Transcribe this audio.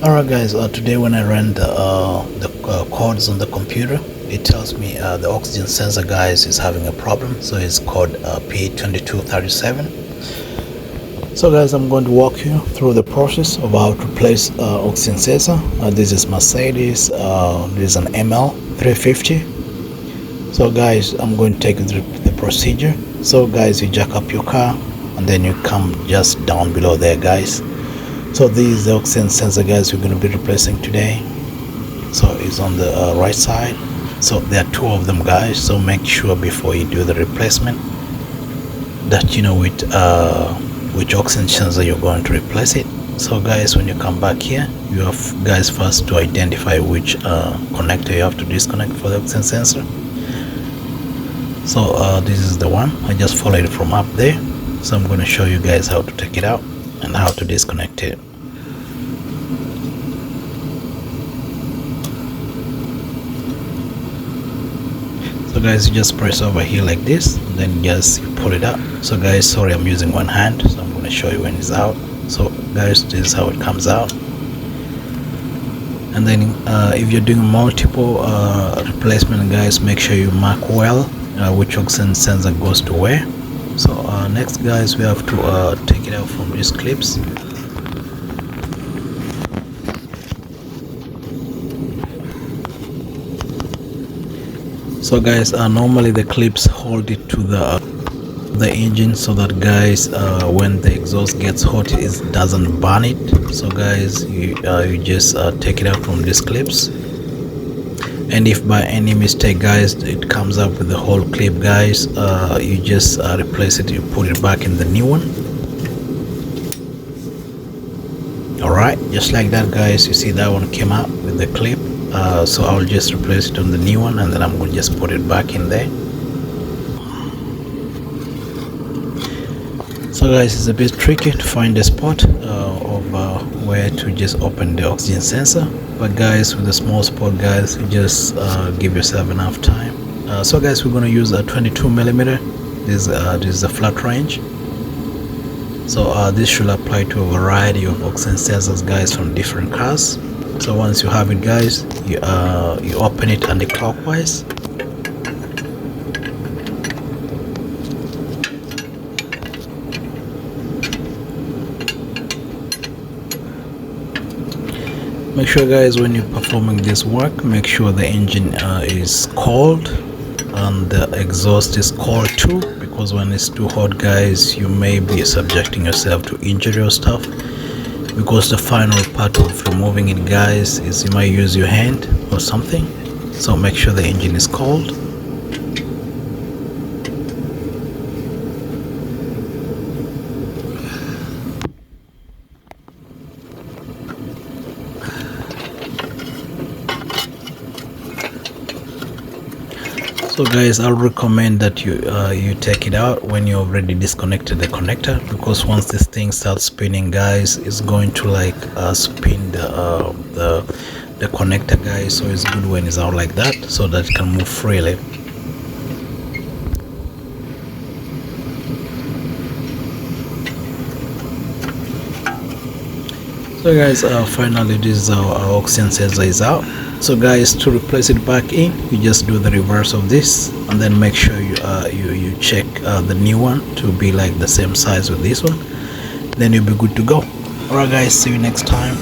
Alright guys, today when I ran the codes on the computer, it tells me the oxygen sensor guys is having a problem, so it's called P2237. So guys, I'm going to walk you through the process of how to replace oxygen sensor. This is Mercedes, this is an ML350. So guys, I'm going to take you through the procedure. So guys, you jack up your car and then you come just down below there guys. So this is the oxygen sensor guys we're going to be replacing today. So it's on the right side. So there are two of them guys, so make sure before you do the replacement that you know which oxygen sensor you're going to replace it. So guys, when you come back here, you have guys first to identify which connector you have to disconnect for the oxygen sensor. So this is the one, I just followed it from up there. So I'm going to show you guys how to take it out and how to disconnect it. So guys, you just press over here like this, and then just you pull it out. So guys, sorry, I'm using one hand, so I'm going to show you when it's out. So guys, this is how it comes out. And then if you're doing multiple replacement guys, make sure you mark well which oxygen sensor goes to where. So next guys, we have to take it out from these clips. So guys, normally the clips hold it to the engine so that guys when the exhaust gets hot it doesn't burn it. So guys, you just take it out from these clips, and if by any mistake guys it comes up with the whole clip guys, you just replace it, you put it back in the new one. Alright, just like that guys, you see that one came out with the clip. So I'll just replace it on the new one, and then I'm going to just put it back in there. So guys, it's a bit tricky to find a spot of where to just open the oxygen sensor, but guys, with a small spot guys, you just give yourself enough time. So guys, we're going to use a 22mm. This is a flat range. So this should apply to a variety of oxygen sensors guys from different cars. So once you have it guys, you open it anti-clockwise. Make sure guys, when you're performing this work, make sure the engine is cold and the exhaust is cold too, because when it's too hot guys, you may be subjecting yourself to injury or stuff, because the final part of removing it guys is you might use your hand or something. So make sure the engine is cold. So guys, I'll recommend that you take it out when you already disconnected the connector, because once this thing starts spinning guys, it's going to like spin the connector guys. So it's good when it's out like that, so that it can move freely. So guys, finally this is our oxygen sensor is out. So guys, to replace it back in, you just do the reverse of this, and then make sure you check the new one to be like the same size with this one, then you'll be good to go. Alright guys, see you next time.